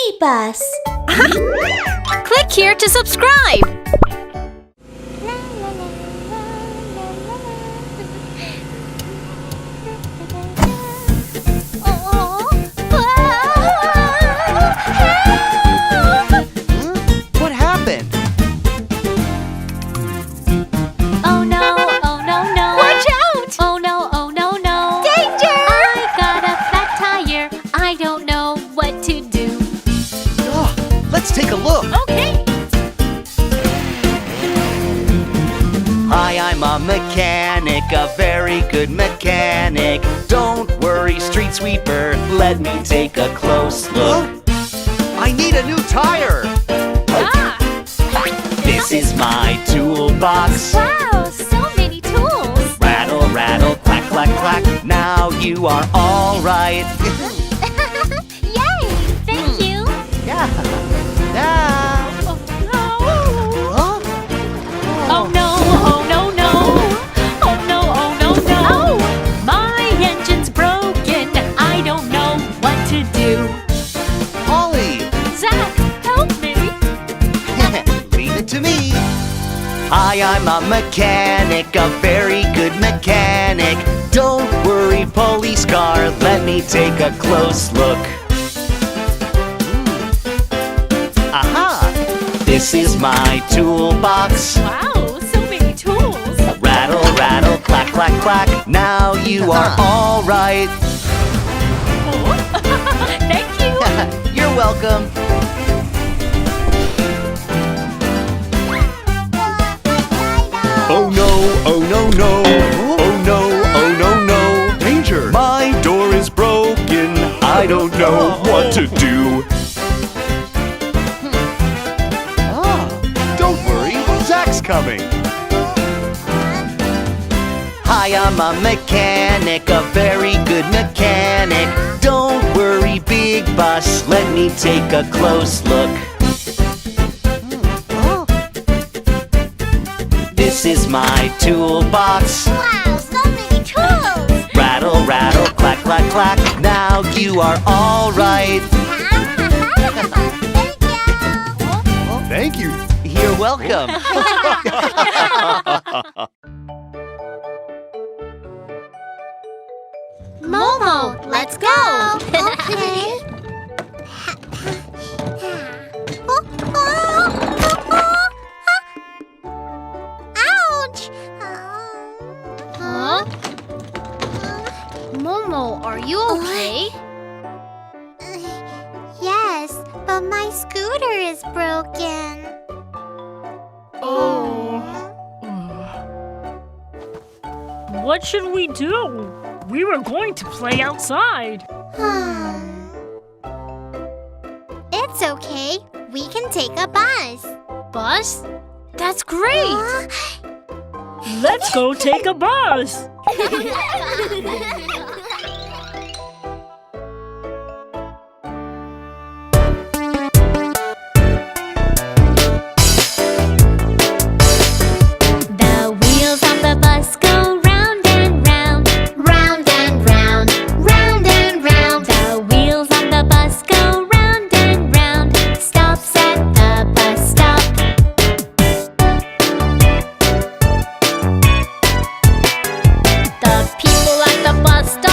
BabyBus. Click here to subscribe. What happened? Oh no, oh no, no. Watch out! Oh no, no. Danger! I got a flat tire. I don't know what to do. Oh, let's take a look. Okay. Hi, I'm a mechanic, a very good mechanic. Don't worry, street sweeper, let me take a close look. I need a new tire. Ah. This is my toolbox. Wow, so many tools. Rattle, rattle, clack, clack, clack. Now you are all right. Yay, thank you. Yeah. Yeah. Oh no. Huh? Oh no, oh no, no. Oh no, oh no, no. My engine's broken. I don't know what to do. Ollie, Zach, help me. leave it to me. Hi, I'm a mechanic, a very good mechanic. Don't worry, police car, let me take a close look. Aha! This is my toolbox. Wow, so many tools. Rattle, rattle, clack, clack, clack. Now you are all right. Oh. Thank you. You're welcome. Oh no, oh no, no. Oh no, oh no, no. Danger! My door is broken. I don't know what to do. Don't worry, Zach's coming. Hi, I'm a mechanic, a very good mechanic. Don't worry, big bus, let me take a close look. This is my toolbox. Wow, so many tools! Rattle, rattle, clack, clack, clack. Now you are all right. Thank you! Thank you. You're welcome. Momo, let's go. Okay. Ouch! Huh? Momo, are you okay? Yes, but my scooter is broken. What should we do? We were going to play outside. It's okay. We can take a bus. Bus? That's great. Let's go take a bus. The wheels on the bus go round and round, round and round, round and round. The wheels on the bus go round and round, stops at the bus stop. The people at the bus stop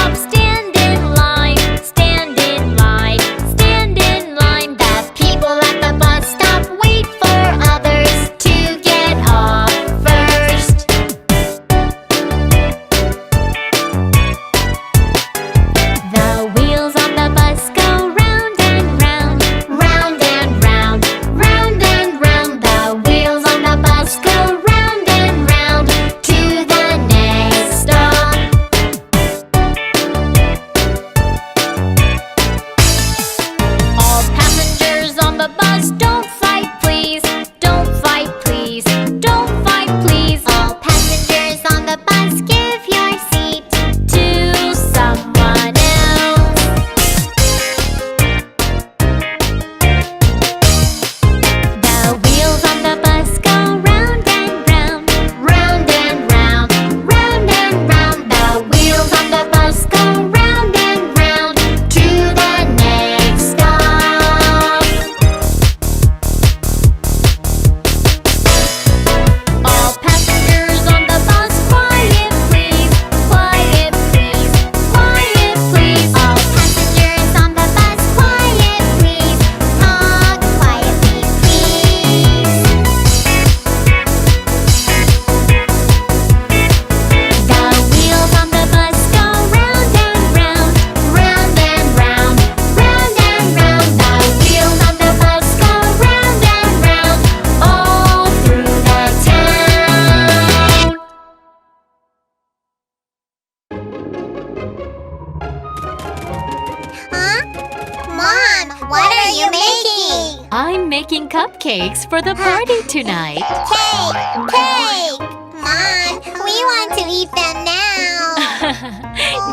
What are you making? I'm making cupcakes for the party tonight. Cake! Cake! Mom, we want to eat them now.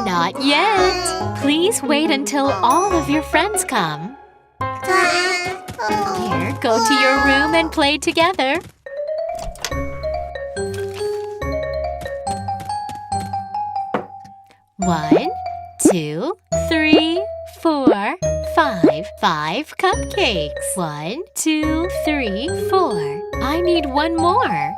Not yet. Please wait until all of your friends come. Here, go to your room and play together. One, two, three, 4, 5. 5 cupcakes. 1, 2, 3, 4. I need one more.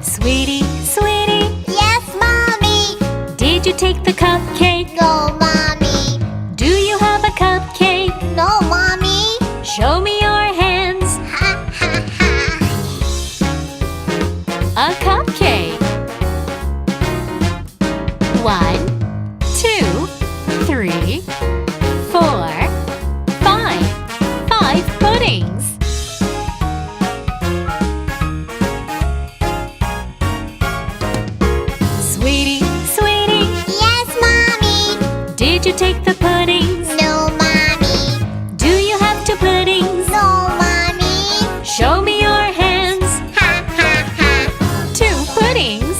Sweetie, sweetie. Yes, Mommy. Did you take the cupcake? No, Mommy. Do you have a cupcake? No, Mommy. Show me your hands. A cupcake. 1, 2, 3, 4, 5. 5 puddings. Sweetie, sweetie. Yes, Mommy. Did you take the puddings? No, Mommy. Do you have 2 puddings? No, Mommy. Show me your hands. 2 puddings.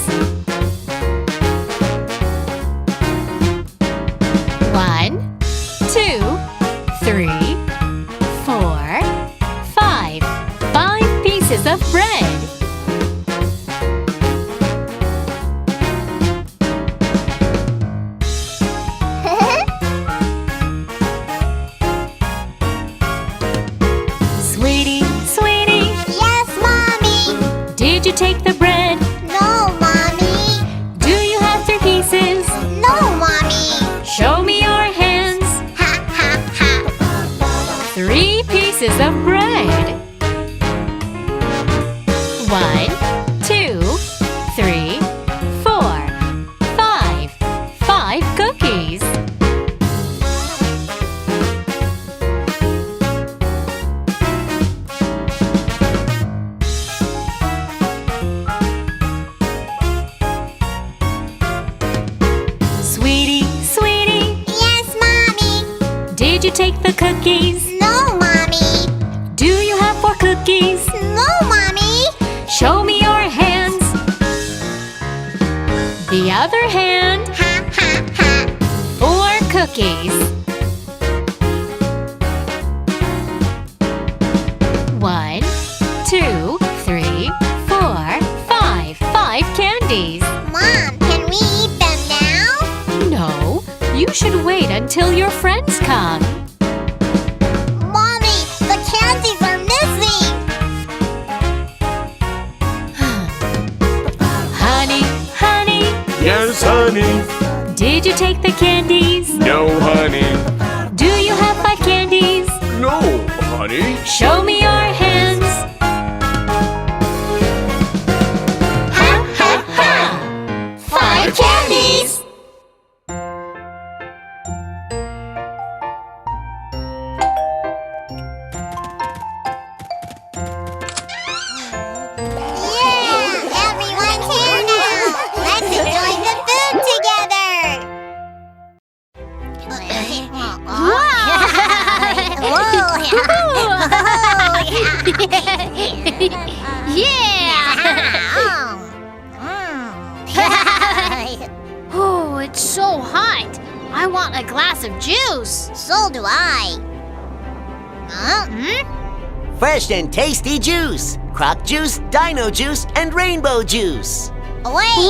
1, 2, 3, 4, 5. 5 pieces of bread. Sweetie, sweetie. Yes, Mommy. Did you take the bread? No, Mommy. Do you have 3 pieces? No, Mommy. Show me your hands. 3 pieces of bread. 1, 2, 3, 4, 5. 5 cookies. Sweetie, sweetie. Yes, Mommy. Did you take the cookies? No, Mommy. Do you have 4 cookies? No, Mommy. Show me your hands. The other hand. 4 cookies. 1, 2, 3, 4, 5. 5 candies. Mom, can we eat them now? No, you should wait until your friends come. Mommy, the candies are missing. Honey, honey, Yes, honey. did you take the candies? No, honey. Do you have 5 candies? No, honey. Show me your hands. 5 candies. Yeah, everyone's here now. Let's enjoy the food together. Oh, it's so hot. I want a glass of juice. So do I. Fresh and tasty juice. Croc juice, dino juice, and rainbow juice. Wait!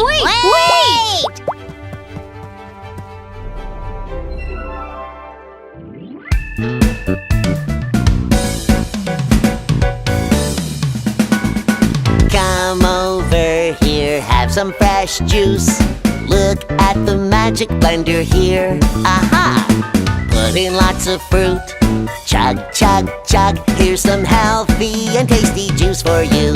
Come over here, have some fresh juice. Look at the magic blender here. Aha! Put in lots of fruit. Chug, chug, chug. Here's some healthy and tasty juice for you.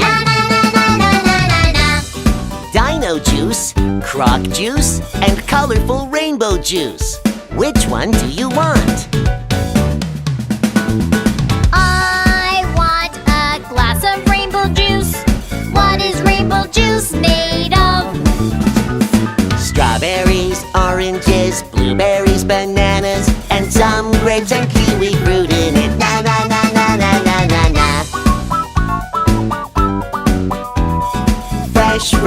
Dino juice, croc juice, and colorful rainbow juice. Which one do you want? I want a glass of rainbow juice. What is rainbow juice?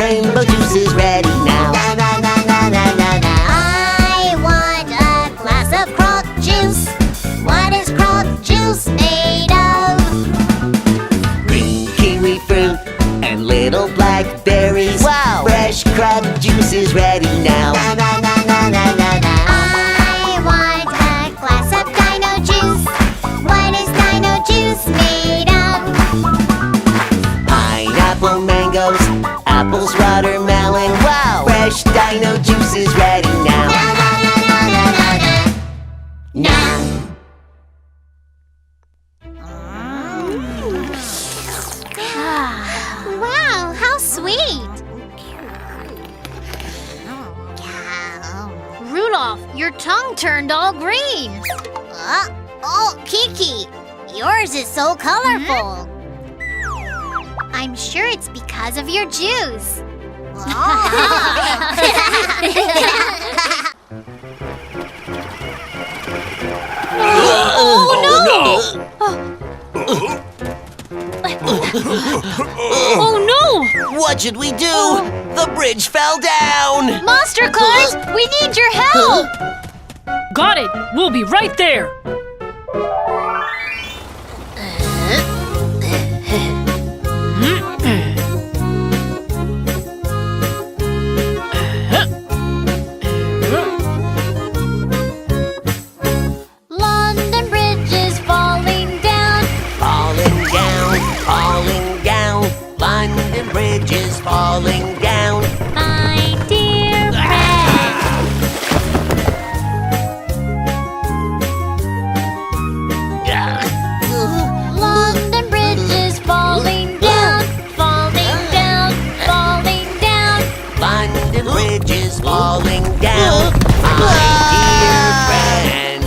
rainbow juice is ready now. Na na na na na na na. I want a glass of crop juice. What is crop juice made of? Green kiwi fruit and little blackberries. Wow! Fresh crop juice is ready now. Na na na na na na na. I want a glass of dino juice. What is dino juice made of? Pineapple, mangoes, apples, watermelon. Wow! Fresh dino juice is ready now. Na na na na na na na. Now. Wow, how sweet! Rudolph, your tongue turned all green. Oh, Kiki, yours is so colorful. I'm sure it's because of your juice. Oh no! What should we do? The bridge fell down! Monster cars, we need your help. Got it! We'll be right there! London Bridge is falling down. Falling down, falling down. London Bridge is falling down. My dear friend. London Bridge is falling down. Falling down, falling down. London Bridge is falling down. My dear friend.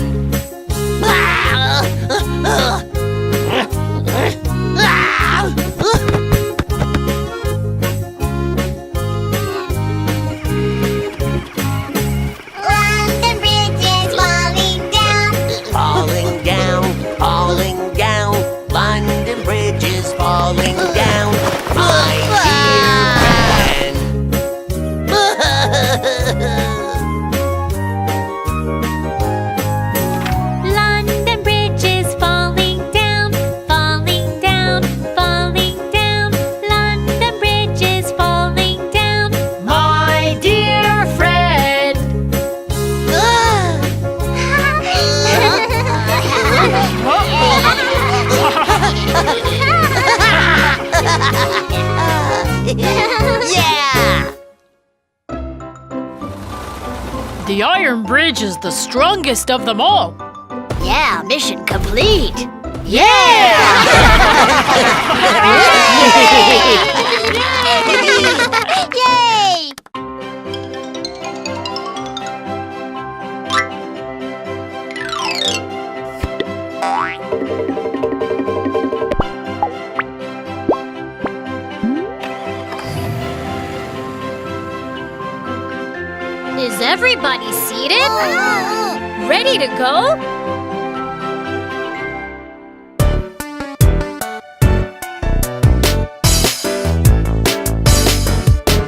London Bridge is falling down. Falling down, falling down. London Bridge is falling down. My dear friend. London Bridge is falling down, falling down, falling down. London Bridge is falling down. My dear friend! Yeah! The Iron Bridge is the strongest of them all. Yeah, mission complete. Yeah! Yay! Is everybody seated? Ready to go?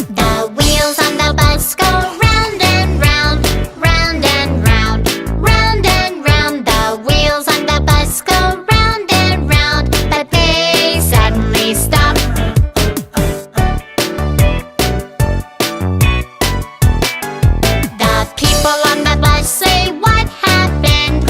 The wheels on the bus go round and round, round and round, round and round. The wheels on the bus go round and round, but they suddenly stop. The people on the bus say, "What happened?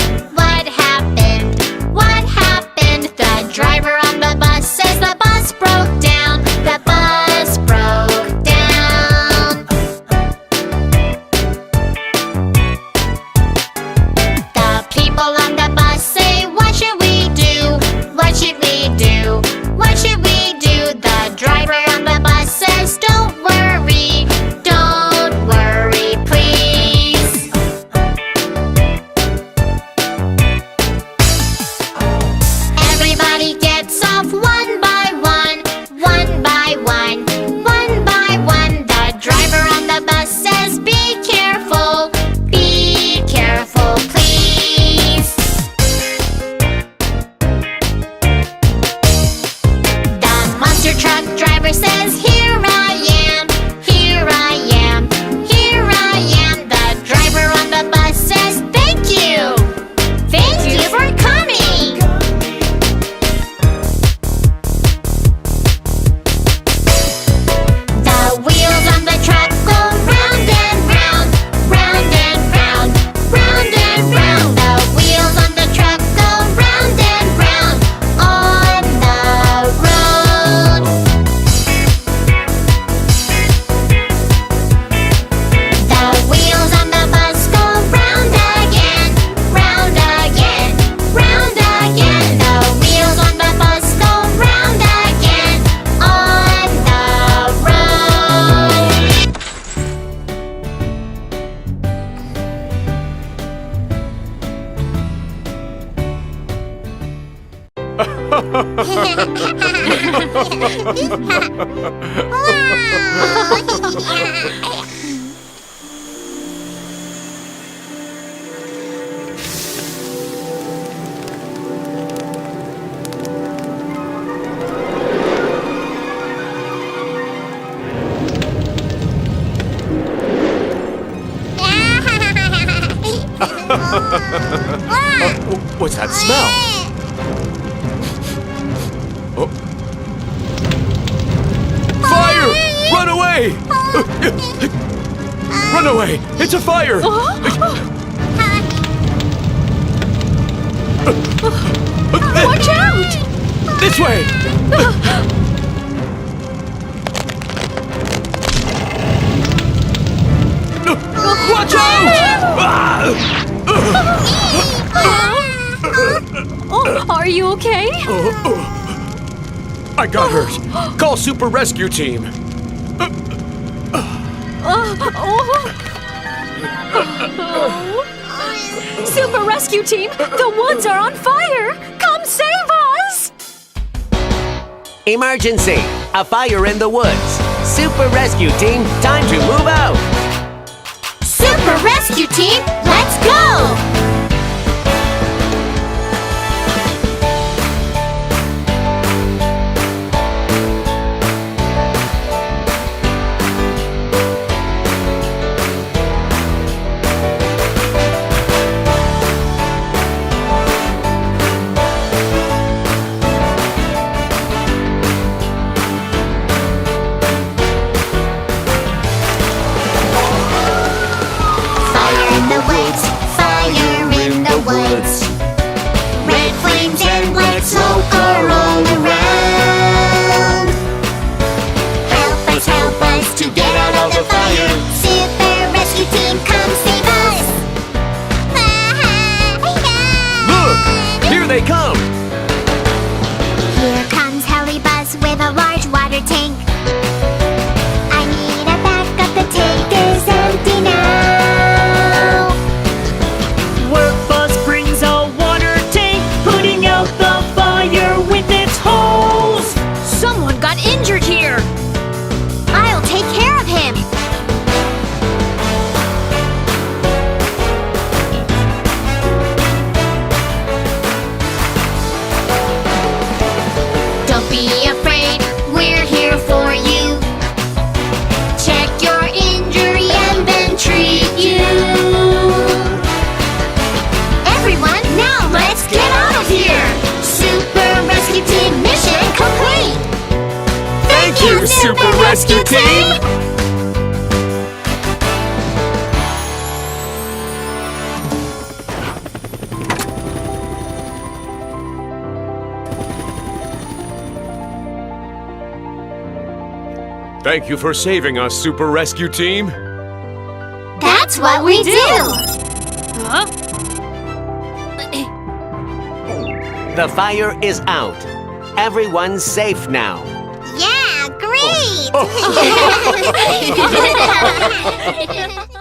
What's that smell? Oh. Fire! Run away! Run away! It's a fire! Watch out! This way! Watch out! Are you okay? I got hurt. Call Super Rescue Team. Super Rescue Team, the woods are on fire! Come save us! Emergency! A fire in the woods. Super Rescue Team, time to move out. Super Rescue Team, let's go! Red flames and black smoke are all around. Help us to get out of the fire. Super Rescue Team, come save us. Look! Here they come! Here comes HeliBus with a large water tank. I need a backup, the tank is empty now. Work bus brings a water tank, putting out the fire with its hose. Someone got injured here. I'll take care of him. Don't be afraid, we're here for you. Check your injury and then treat you. Everyone, now let's get out of here. Super Rescue Team mission complete. Thank you, Super Rescue Team! Thank you for saving us, Super Rescue Team. That's what we do. Huh? The fire is out. Everyone's safe now. Yeah, great!